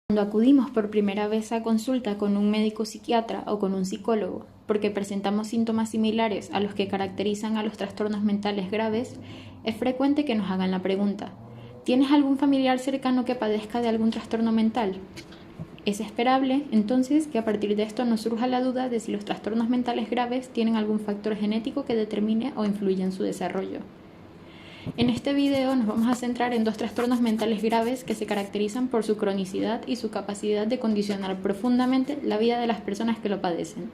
Cuando acudimos por primera vez a consulta con un médico psiquiatra o con un psicólogo porque presentamos síntomas similares a los que caracterizan a los trastornos mentales graves, es frecuente que nos hagan la pregunta: ¿tienes algún familiar cercano que padezca de algún trastorno mental? Es esperable, entonces, que a partir de esto nos surja la duda de si los trastornos mentales graves tienen algún factor genético que determine o influya en su desarrollo. En este video nos vamos a centrar en dos trastornos mentales graves que se caracterizan por su cronicidad y su capacidad de condicionar profundamente la vida de las personas que lo padecen: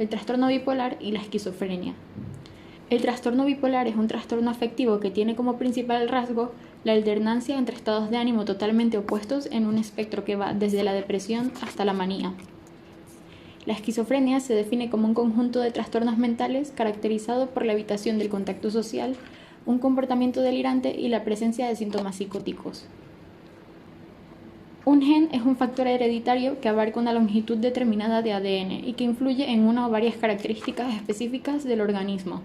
el trastorno bipolar y la esquizofrenia. El trastorno bipolar es un trastorno afectivo que tiene como principal rasgo la alternancia entre estados de ánimo totalmente opuestos en un espectro que va desde la depresión hasta la manía. La esquizofrenia se define como un conjunto de trastornos mentales caracterizado por la evitación del contacto social, un comportamiento delirante y la presencia de síntomas psicóticos. Un gen es un factor hereditario que abarca una longitud determinada de ADN y que influye en una o varias características específicas del organismo.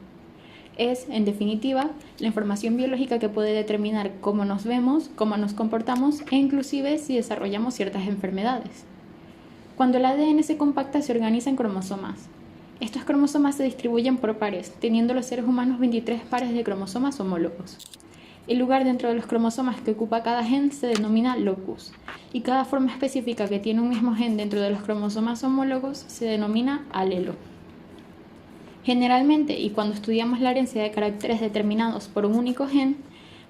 Es, en definitiva, la información biológica que puede determinar cómo nos vemos, cómo nos comportamos e inclusive si desarrollamos ciertas enfermedades. Cuando el ADN se compacta, se organiza en cromosomas. Estos cromosomas se distribuyen por pares, teniendo los seres humanos 23 pares de cromosomas homólogos. El lugar dentro de los cromosomas que ocupa cada gen se denomina locus, y cada forma específica que tiene un mismo gen dentro de los cromosomas homólogos se denomina alelo. Generalmente, y cuando estudiamos la herencia de caracteres determinados por un único gen,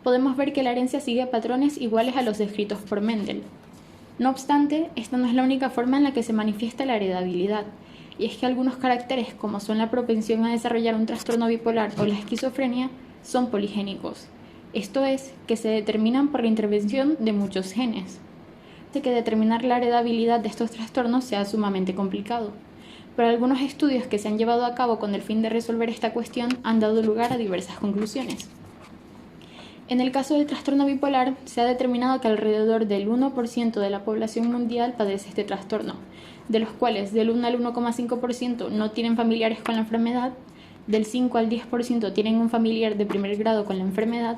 podemos ver que la herencia sigue patrones iguales a los descritos por Mendel. No obstante, esta no es la única forma en la que se manifiesta la heredabilidad, y es que algunos caracteres, como son la propensión a desarrollar un trastorno bipolar o la esquizofrenia, son poligénicos. Esto es, que se determinan por la intervención de muchos genes. Hace que determinar la heredabilidad de estos trastornos sea sumamente complicado, pero algunos estudios que se han llevado a cabo con el fin de resolver esta cuestión han dado lugar a diversas conclusiones. En el caso del trastorno bipolar, se ha determinado que alrededor del 1% de la población mundial padece este trastorno, de los cuales del 1 al 1,5% no tienen familiares con la enfermedad, del 5 al 10% tienen un familiar de primer grado con la enfermedad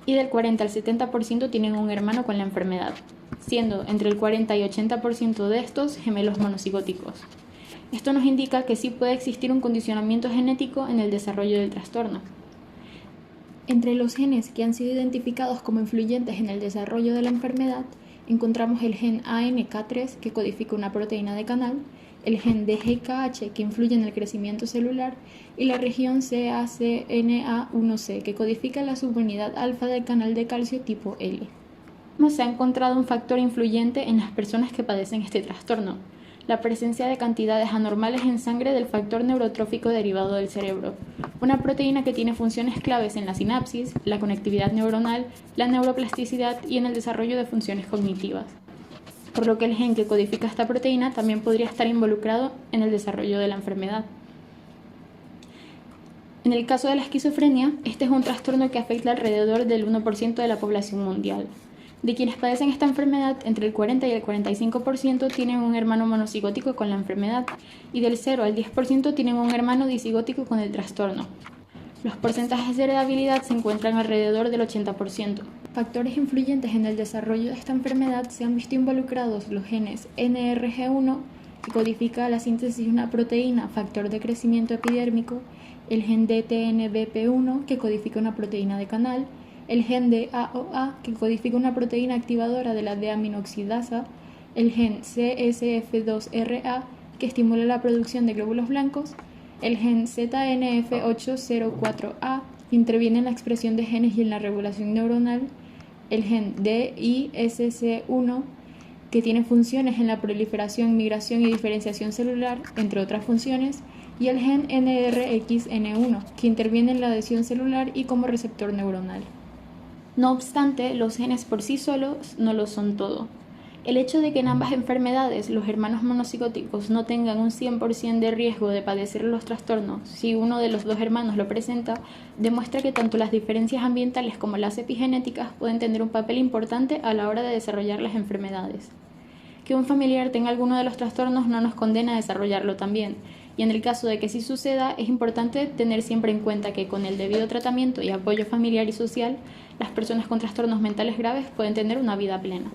y del 40 al 70% tienen un hermano con la enfermedad, siendo entre el 40 y 80% de estos gemelos monocigóticos. Esto nos indica que sí puede existir un condicionamiento genético en el desarrollo del trastorno. Entre los genes que han sido identificados como influyentes en el desarrollo de la enfermedad, encontramos el gen ANK3, que codifica una proteína de canal, el gen DGKH, que influye en el crecimiento celular, y la región CACNA1C, que codifica la subunidad alfa del canal de calcio tipo L. Se ha encontrado un factor influyente en las personas que padecen este trastorno: la presencia de cantidades anormales en sangre del factor neurotrófico derivado del cerebro, una proteína que tiene funciones claves en la sinapsis, la conectividad neuronal, la neuroplasticidad y en el desarrollo de funciones cognitivas, por lo que el gen que codifica esta proteína también podría estar involucrado en el desarrollo de la enfermedad. En el caso de la esquizofrenia, este es un trastorno que afecta alrededor del 1% de la población mundial. De quienes padecen esta enfermedad, entre el 40 y el 45% tienen un hermano monocigótico con la enfermedad y del 0 al 10% tienen un hermano disigótico con el trastorno. Los porcentajes de heredabilidad se encuentran alrededor del 80%. Factores influyentes en el desarrollo de esta enfermedad se han visto involucrados los genes NRG1, que codifica la síntesis de una proteína factor de crecimiento epidérmico, el gen DTNBP1, que codifica una proteína de canal, el gen de AOA, que codifica una proteína activadora de la deaminoxidasa, el gen CSF2RA, que estimula la producción de glóbulos blancos, el gen ZNF804A, que interviene en la expresión de genes y en la regulación neuronal, el gen DISC1, que tiene funciones en la proliferación, migración y diferenciación celular, entre otras funciones, y el gen NRXN1, que interviene en la adhesión celular y como receptor neuronal. No obstante, los genes por sí solos no lo son todo. El hecho de que en ambas enfermedades los hermanos monocigóticos no tengan un 100% de riesgo de padecer los trastornos si uno de los dos hermanos lo presenta, demuestra que tanto las diferencias ambientales como las epigenéticas pueden tener un papel importante a la hora de desarrollar las enfermedades. Que un familiar tenga alguno de los trastornos no nos condena a desarrollarlo también, y en el caso de que sí suceda, es importante tener siempre en cuenta que con el debido tratamiento y apoyo familiar y social, las personas con trastornos mentales graves pueden tener una vida plena.